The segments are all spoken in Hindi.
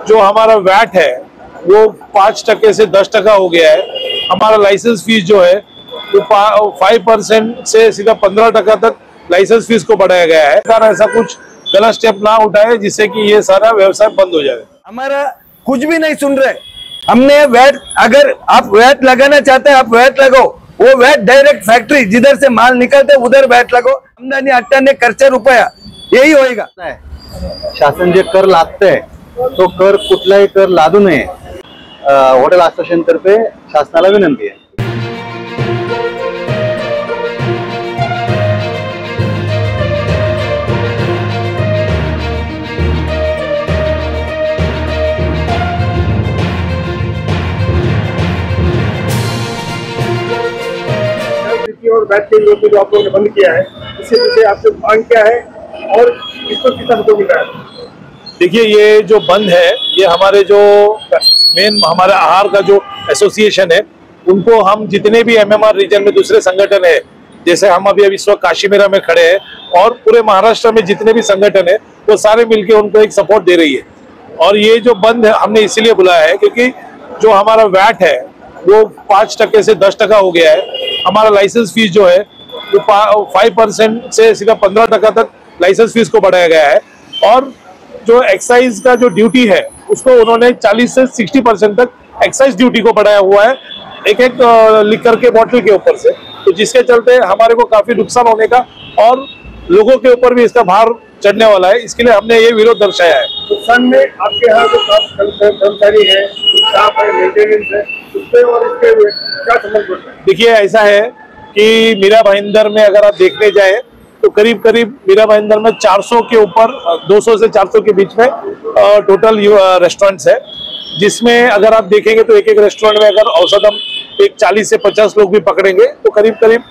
जो हमारा वैट है वो 5% से 10% हो गया है। हमारा लाइसेंस फीस जो है वो 5% से सीधा 15% तक लाइसेंस फीस को बढ़ाया गया है। सरकार ऐसा कुछ गलत स्टेप ना उठाए जिससे कि ये सारा व्यवसाय बंद हो जाए। हमारा कुछ भी नहीं सुन रहे। हमने वैट, अगर आप वैट लगाना चाहते हैं आप वैट लगाओ, वो वैट डायरेक्ट फैक्ट्री जिधर से माल निकलते उधर वैट लगो। आमदानी 8 खर्चा रुपया यही होएगा। शासन जे कर लादते तो कर कुठलाही कर लादू नये, हॉटेल असोसिएशन तर्फे शासनाला विनंती आहे। और वैट के जो आप लोगों ने बंद किया है, इससे पीछे आपसे मांग क्या है और इसको कितना मतलब मिल रहा है? देखिए, ये जो बंद है ये हमारे जो मेन हमारे आहार का जो एसोसिएशन है उनको हम जितने भी एमएमआर रीजन में दूसरे संगठन है, जैसे हम अभी इस वक्त काशीमेरा में खड़े हैं और पूरे महाराष्ट्र में जितने भी संगठन है वो सारे मिलके उनको एक सपोर्ट दे रही है। और ये जो बंद है हमने इसीलिए बुलाया है क्योंकि जो हमारा वैट है वो 5% से 10% हो गया है। हमारा लाइसेंस फीस जो है वो 5% से सीधा 15% तक लाइसेंस फीस को बढ़ाया गया है। और जो एक्साइज का जो ड्यूटी है उसको उन्होंने 40 से 60% तक एक्साइज ड्यूटी को बढ़ाया हुआ है, एक लिकर के बोतल के ऊपर से। तो जिसके चलते हमारे को काफी नुकसान होने का और लोगों के ऊपर भी इसका भार चढ़ने वाला है, इसके लिए हमने ये विरोध दर्शाया है। नुकसान में आपके यहाँ जो कर्मचारी है, स्टाफ है, मेंटेनेंस है, उसपे और इसके क्या संबंध है? देखिए, ऐसा है कि मीरा भाईंदर में अगर आप देखने जाए तो करीब करीब मीरा भाईंदर में 400 के ऊपर 200 से 400 के बीच में टोटल रेस्टोरेंट्स है, जिसमें अगर आप देखेंगे तो एक रेस्टोरेंट में अगर औसतम एक 40 से 50 लोग भी पकड़ेंगे तो करीब करीब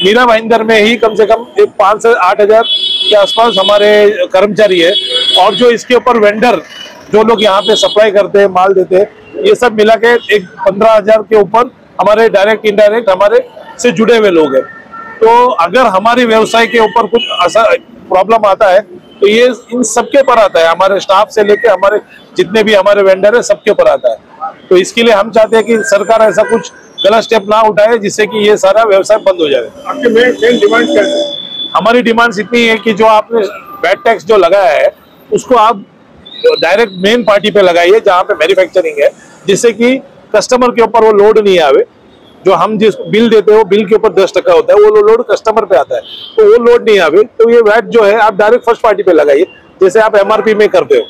मीरा भाईंदर में ही कम से कम एक 5 से 8 हजार के आसपास हमारे कर्मचारी है। और जो इसके ऊपर वेंडर जो लोग यहाँ पे सप्लाई करते हैं, माल देते हैं, ये सब मिला के एक 15,000 के ऊपर हमारे डायरेक्ट इनडायरेक्ट हमारे से जुड़े हुए लोग हैं। तो अगर हमारे व्यवसाय के ऊपर कुछ असर प्रॉब्लम आता है तो ये इन सबके ऊपर आता है, हमारे स्टाफ से लेके हमारे जितने भी हमारे वेंडर है सबके ऊपर आता है। तो इसके लिए हम चाहते हैं कि सरकार ऐसा कुछ गलत स्टेप ना उठाए जिससे कि ये सारा व्यवसाय बंद हो जाए। आपके मेन डिमांड क्या है? हमारी डिमांड्स इतनी है कि जो आपने वैट टैक्स जो लगाया है उसको आप डायरेक्ट मेन पार्टी पे लगाइए जहाँ पे मैन्युफैक्चरिंग है, जिससे कि कस्टमर के ऊपर वो लोड नहीं आवे। जो हम जिस बिल देते हैं वो बिल के ऊपर 10% होता है, वो लोड कस्टमर पे आता है, तो वो लोड नहीं आवे। तो ये वैट जो है आप डायरेक्ट फर्स्ट पार्टी पे लगाइए जैसे आप एमआरपी में करते हो।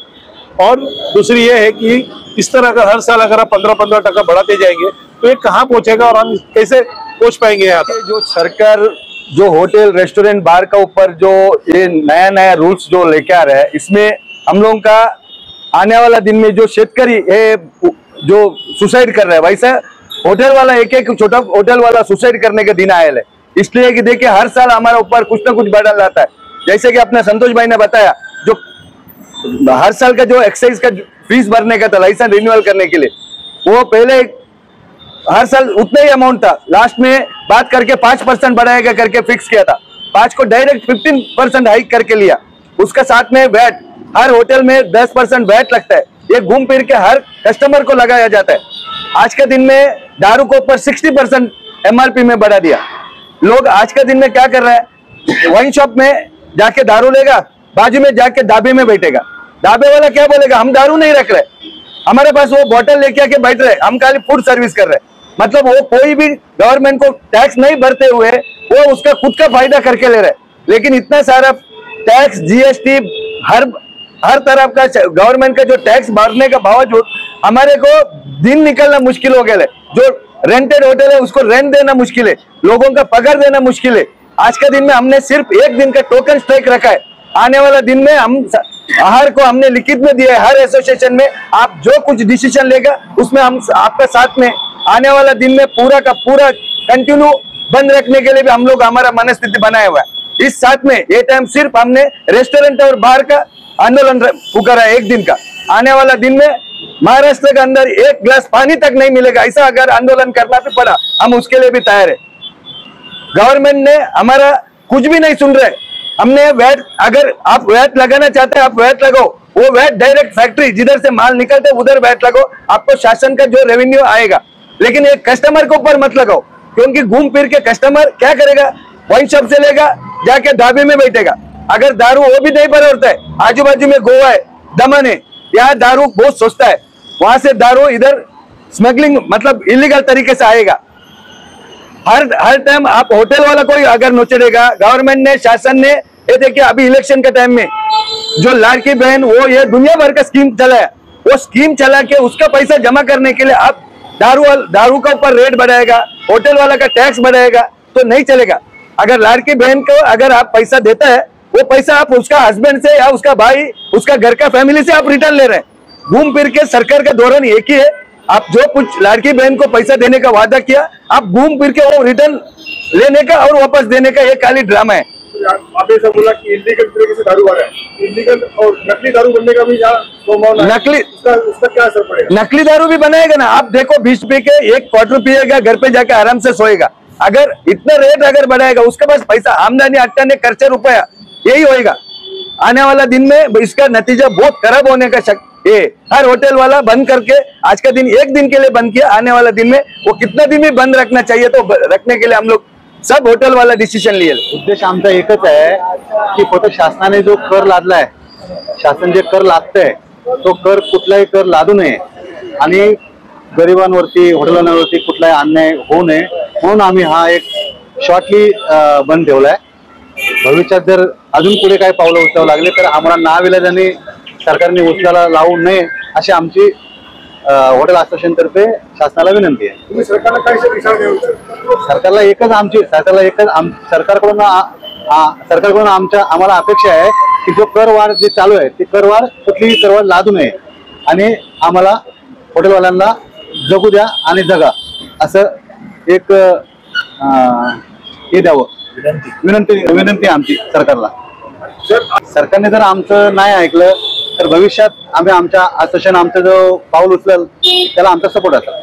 और दूसरी ये है कि इस तरह अगर हर साल अगर आप 15% बढ़ाते जाएंगे तो ये कहाँ पहुंचेगा और हम कैसे पहुंच पाएंगे यहाँ तक? जो सरकार जो होटल रेस्टोरेंट बार का ऊपर जो ये नया नया रूल्स जो लेके आ रहा है, इसमें हम लोगों का आने वाला दिन में जो शेतकारी है जो सुसाइड कर रहा है, वैसा होटल वाला एक छोटा होटल वाला सुसाइड करने के दिन आयल है। इसलिए कि देखिए हर साल हमारे ऊपर कुछ ना कुछ बर्डन लाता है। जैसे कि अपने संतोष भाई ने बताया, जो हर साल का जो एक्साइज का फीस भरने का था लाइसेंस रिन्यूअल करने के लिए, वो पहले हर साल उतना ही अमाउंट था, लास्ट में बात करके 5% बढ़ाएगा करके फिक्स किया था। 5 को डायरेक्ट 15% हाइक करके लिया। उसका साथ में वैट, हर होटल में 10% वैट लगता है, ये घूम फिर के हर कस्टमर को लगाया जाता है। आज के दिन में दारू को ऊपर 60% एमआरपी में बढ़ा दिया। लोग आज के दिन में क्या कर रहा है, वाइन शॉप में जाके दारू लेगा, बाजू में जाके ढाबे में बैठेगा। ढाबे वाला क्या बोलेगा, हम दारू नहीं रख रहे, हमारे पास वो बोतल लेके आके बैठ रहे, हम खाली फूड सर्विस कर रहे। मतलब वो कोई भी गवर्नमेंट को टैक्स नहीं भरते हुए वो उसका खुद का फायदा करके ले रहे। लेकिन इतना सारा टैक्स, जीएसटी, हर तरफ का गवर्नमेंट का जो टैक्स भरने का बावजूद हमारे को दिन निकलना मुश्किल हो गया है। जो रेंटेड होटल है उसको रेंट देना मुश्किल है, लोगों का पगार देना मुश्किल है। आज के दिन में हमने सिर्फ एक दिन का टोकन स्ट्राइक रखा है। आने वाला दिन में हम आहार को हमने लिखित में दिया है, हर एसोसिएशन में आप जो कुछ डिसीजन लेगा उसमें हम आपका साथ में आने वाला दिन में पूरा का पूरा कंटिन्यू बंद रखने के लिए भी हम लोग हमारा मनस्थिति बनाया हुआ है। इस साथ में ये टाइम सिर्फ हमने रेस्टोरेंट और बार का आंदोलन पुकारा है एक दिन का। आने वाला दिन में महाराष्ट्र के अंदर एक गिलास पानी तक नहीं मिलेगा, ऐसा अगर आंदोलन करना भी पड़ा हम उसके लिए भी तैयार है। गवर्नमेंट ने हमारा कुछ भी नहीं सुन रहे। हमने वैट, अगर आप वैट लगाना चाहते हैं आप वैट लगाओ, वो वैट डायरेक्ट फैक्ट्री जिधर से माल निकलते उधर वैट लगाओ, आपको शासन का जो रेवेन्यू आएगा। लेकिन एक कस्टमर के ऊपर मत लगाओ, क्योंकि घूम फिर के कस्टमर क्या करेगा, वाइन शॉप से लेगा, जाके ढाबे में बैठेगा। अगर दारू वो भी नहीं बराबर है, आजू बाजू में गोवा है, दमन है, यहाँ दारू बहुत सस्ता है, वहां से दारू इधर स्मगलिंग मतलब इलीगल तरीके से आएगा। हर टाइम आप होटल वाला कोई अगर नोचेगा, गवर्नमेंट ने, शासन ने, ये देखिए अभी इलेक्शन के टाइम में जो लाड़की बहन वो ये दुनिया भर का स्कीम चला है, वो स्कीम चला के उसका पैसा जमा करने के लिए आप दारू का ऊपर रेट बढ़ाएगा, होटल वाला का टैक्स बढ़ाएगा, तो नहीं चलेगा। अगर लाड़की बहन को अगर आप पैसा देता है, वो पैसा आप उसका हस्बैंड से या उसका भाई, उसका घर का फैमिली से आप रिटर्न ले रहे हैं। घूम फिर के सरकार का धोरण एक ही है, आप जो कुछ लाड़की बहन को पैसा देने का वादा किया, आप घूम फिर के वो रिटर्न लेने का और वापस देने का ये खाली ड्रामा है। आप ऐसा बोला कि इलीगल तरीके से दारू आ रहा है, इलीगल और नकली दारू बनने का भी संभावना है। नकली उसका क्या असर पड़ेगा? नकली दारू भी बनाएगा ना, आप देखो 20 रुपए के एक क्वार्टर पिएगा, घर पे जाके आराम से सोएगा। अगर इतना रेट अगर बढ़ाएगा, उसके पास पैसा आमदनी अट्ठाने खर्चे रुपया यही होएगा। आने वाला दिन में इसका नतीजा बहुत खराब होने का शक ये। हर होटल वाला बंद करके आज का दिन एक दिन के लिए बंद किया, आने वाला दिन में वो कितना दिन में बंद रखना चाहिए, तो रखने के लिए हम लोग सब होटल वाला डिसिजन लिए। उद्देश आमचा एकच आहे की फक्त शासनाने जो कर लादलाय, शासन जे कर लादतंय तो कर कुठलाही कर लादू नये आणि गरिबांवरती, हॉटेलांवरती कुठलाही अन्याय होऊ नये म्हणून आम्ही हा एक शॉर्टली बंद ठेवलाय। भविष्यात जर अजून पुढे काही पावलं उचलावं लागले तर आम्हाला नाविलाजाने सरकारने उचलायला लावू नये अशी आमची हॉटेल असोसिएशन तर्फे शासनाला विनंती आहे। तुम्ही सरकारला काय इशारा देऊ इच्छिता? सरकारकडून आम्हाला अपेक्षा आहे की जो करवाढ जे चालू आहे ती करवाढ कुठलीही करवाढ लादू नये आणि आम्हाला हॉटेलवाल्यांना जगू द्या आणि जगा असं एक हे द्यावं, विनंती आमची सरकारला। सरकारने जर आमचं नाही ऐकलं तर भविष्यात आम्ही आमच्या असोसिएशन आमचं जो पाऊल उचलेल त्याला आमचा सपोर्ट असेल।